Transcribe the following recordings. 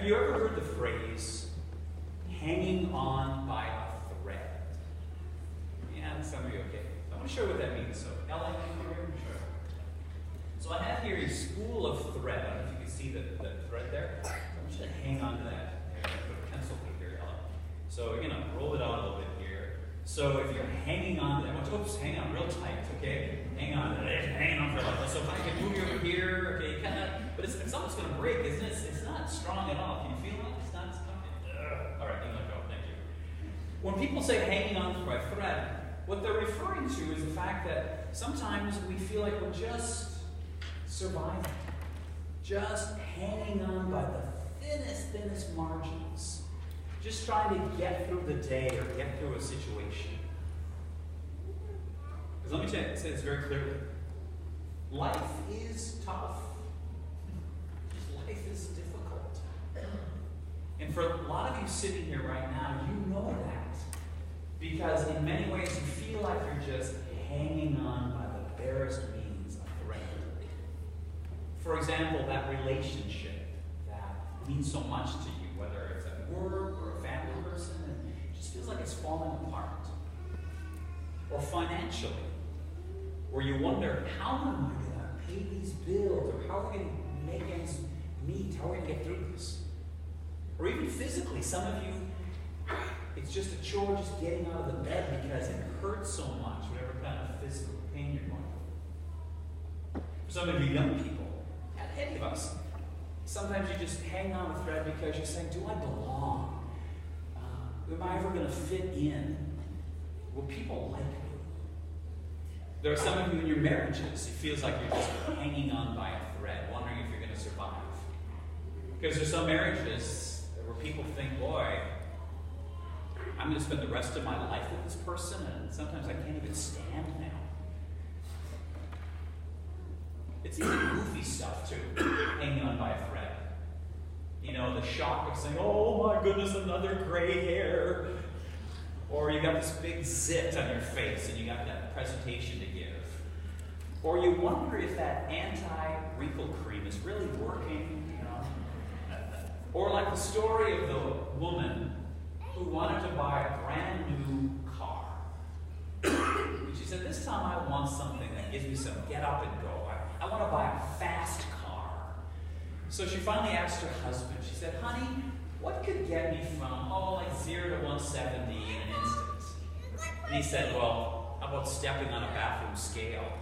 you ever heard the phrase, hanging on by a thread? Yeah, some of you, okay. I'm going to show you what that means. So, Ellen, can you hear me? Sure. So I have here a spool of thread. I don't know if you can see the thread there. So I'm just going to hang on to that. Put a pencil here, Ellen. So you're going to roll it out a little bit here. So if you're hanging on to that, oops, hang on real tight, okay? Hang on to that, hanging on for a while. So if I can move you over here, okay, kind of, but it's almost going to break, isn't it? It's not strong at all. Can you feel it? It's not strong. All right, let go. Thank you. When people say hanging on by a thread, what they're referring to is the fact that sometimes we feel like we're just surviving, just hanging on by the thinnest margins, just trying to get through the day or get through a situation. Because let me say this very clearly. Life is tough. Life is difficult. And for a lot of you sitting here right now, you know that. Because in many ways you feel like you're just hanging on by the barest means of thread. For example, that relationship that means so much to you, whether it's at work or a family person, and it just feels like it's falling apart. Or financially, where you wonder, how am I going to pay these bills? Or how are we going to make ends meet? How are we going to get through this? Or even physically, some of you, it's just a chore just getting out of the bed because it hurts so much, whatever kind of physical pain you're going through. For some of you young people, and any of us, sometimes you just hang on a thread because you're saying, do I belong? Am I ever going to fit in? Will people like me? There are some of you in your marriages, it feels like you're just hanging on by a thread, wondering if you're going to survive. Because there's some marriages where people think, boy, I'm going to spend the rest of my life with this person, and sometimes I can't even stand now. It's even goofy stuff, too, hanging on by a thread. You know, the shock of saying, oh my goodness, another gray hair. Or you got this big zit on your face, and you got that presentation to give. Or you wonder if that anti-wrinkle cream is really working, you know. Or like the story of the woman who wanted to buy a brand new car. She said, this time I want something that gives me some get up and go. I want to buy a fast car. So she finally asked her husband, she said, honey, what could get me from, like 0 to 170 in an instant? And he said, well, how about stepping on a bathroom scale?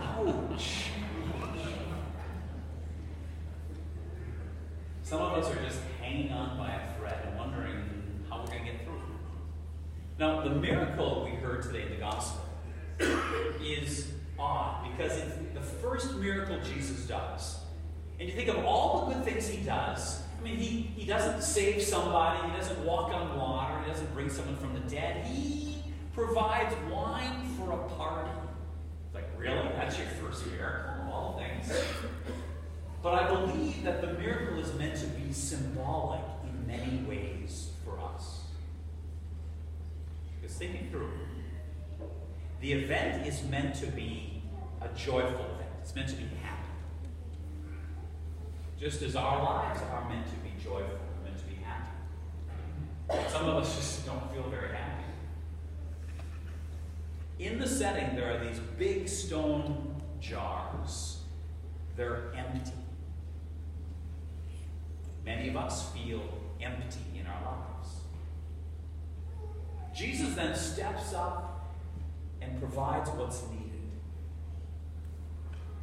Ouch. Some of us are just hanging on by a thread and wondering how we're going to get through. Now, the miracle we heard today in the gospel is odd because it's the first miracle Jesus does. And you think of all the good things he does. I mean, he doesn't save somebody, he doesn't walk on water, he doesn't bring someone from the dead. He provides wine for a party. Like, really? That's your first miracle of all things? But I believe that the miracle is meant to be symbolic in many ways for us. Because thinking through, the event is meant to be a joyful event. It's meant to be happy. Just as our lives are meant to be joyful, we're meant to be happy. Some of us just don't feel very happy. In the setting, there are these big stone jars. They're empty. Many of us feel empty in our lives. Jesus then steps up and provides what's needed.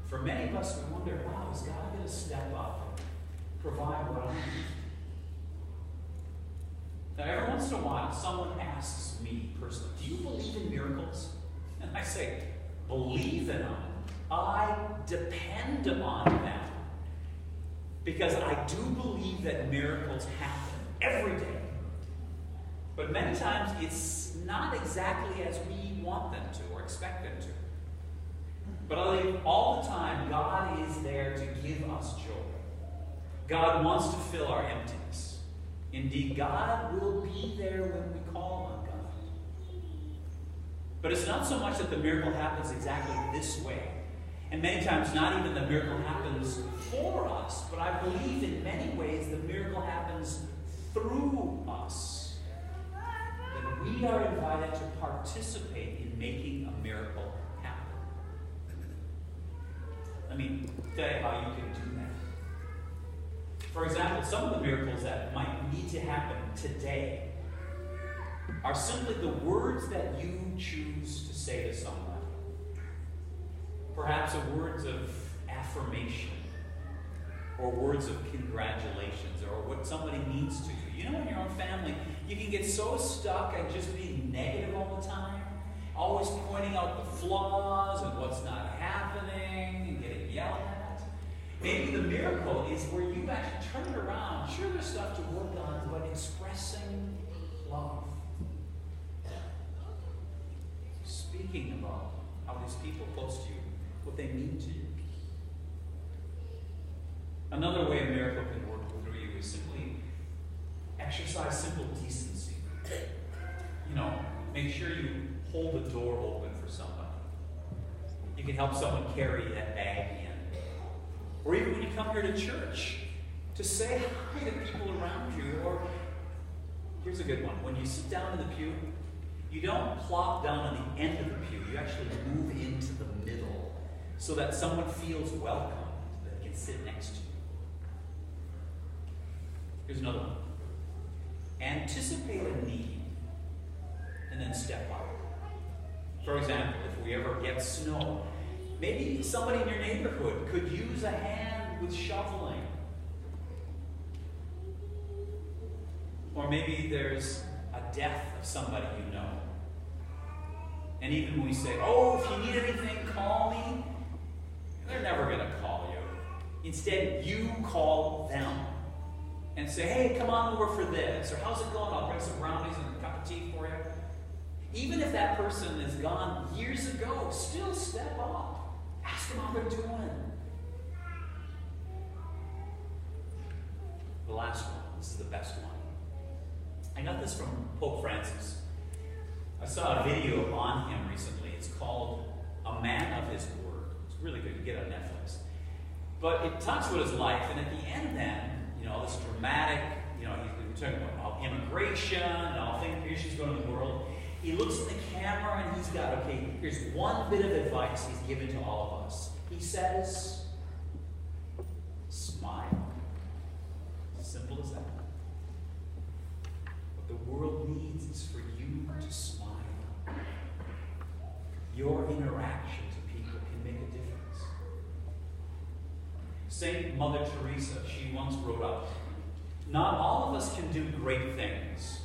For many of us, we wonder, wow, is God going to step up and provide what I need? Now, every once in a while, someone asks me personally, do you believe in miracles? And I say, believe in them. I depend on them. Because I do believe that miracles happen every day. But many times it's not exactly as we want them to or expect them to. But I believe all the time God is there to give us joy. God wants to fill our emptiness. Indeed, God will be there when we call on God. But it's not so much that the miracle happens exactly this way. And many times, not even the miracle happens for us, but I believe in many ways the miracle happens through us. That we are invited to participate in making a miracle happen. Let me tell you how you can do that. For example, some of the miracles that might need to happen today are simply the words that you choose to say to someone. Perhaps words of affirmation, or words of congratulations, or what somebody needs to do. You know, in your own family, you can get so stuck at just being negative all the time, always pointing out the flaws and what's not happening and getting yelled at. Maybe the miracle is where you actually turn it around. Sure, there's stuff to work on, but expressing love. Speaking about how these people close to you, what they mean to you. Another way a miracle can work through you is simply exercise simple decency. You know, make sure you hold the door open for somebody. You can help someone carry that bag in. Or even when you come here to church, to say hi to people around you. Or, here's a good one. When you sit down in the pew, you don't plop down on the end of the pew. You actually move into the middle so that someone feels welcome, that they can sit next to you. Here's another one. Anticipate a need and then step up. For example, if we ever get snow, maybe somebody in your neighborhood could use a hand with shoveling. Or maybe there's a death of somebody you know. And even when we say, oh, if you need anything, call me, they're never going to call you. Instead, you call them and say, hey, come on over for this, or how's it going? I'll bring some brownies and a cup of tea for you. Even if that person is gone years ago, still step up. Ask them how they're doing. The last one, this is the best one. I got this from Pope Francis. I saw a video on him recently. It's called A Man of His Word. It's really good. You get it on Netflix. But it talks about his life, and at the end then, you know, this dramatic, you know, he's talking about immigration and all things, issues going on in the world. He looks at the camera and he's got, okay, here's one bit of advice he's given to all of us. He says, smile. Simple as that. What the world needs is for you to smile. Your interactions with people can make a difference. Saint Mother Teresa, she once wrote up, not all of us can do great things,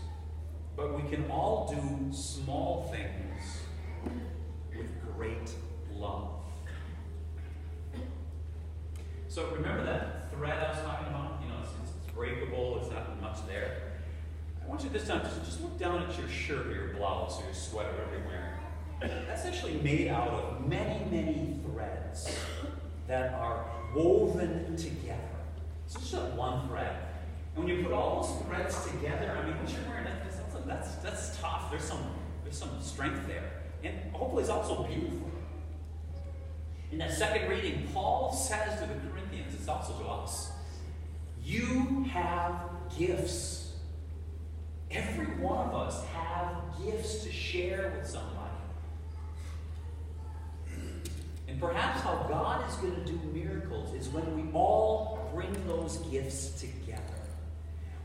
but we can all do small things with great love. So remember that thread I was talking about? You know, it's breakable, it's not much there. I want you this time just look down at your shirt or your blouse or your sweater, whatever you're wearing. That's actually made out of many, many threads that are woven together. So it's just one thread. And when you put all those threads together, I mean, what you're wearing, that's tough. There's some strength there. And hopefully it's also beautiful. In that second reading, Paul says to the Corinthians, it's also to us, you have gifts. Every one of us have gifts to share with somebody. And perhaps how God is going to do miracles is when we all bring those gifts together.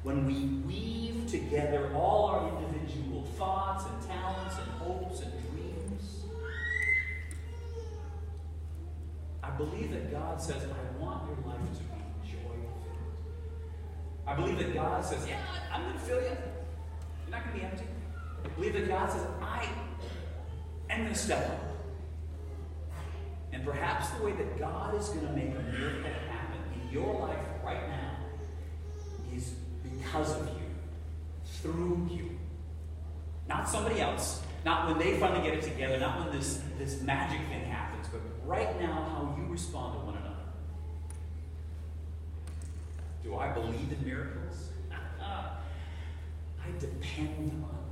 When we weave together all our individual thoughts and talents and hopes and dreams. I believe that God says, I want your life to be joy-filled. I believe that God says, yeah, I'm going to fill you. You're not going to be empty. I believe that God says, I am going to step up. And perhaps the way that God is going to make a miracle happen in your life right now is because of you, through you. Not somebody else, not when they finally get it together, not when this magic thing happens, but right now how you respond to one another. Do I believe in miracles? I depend on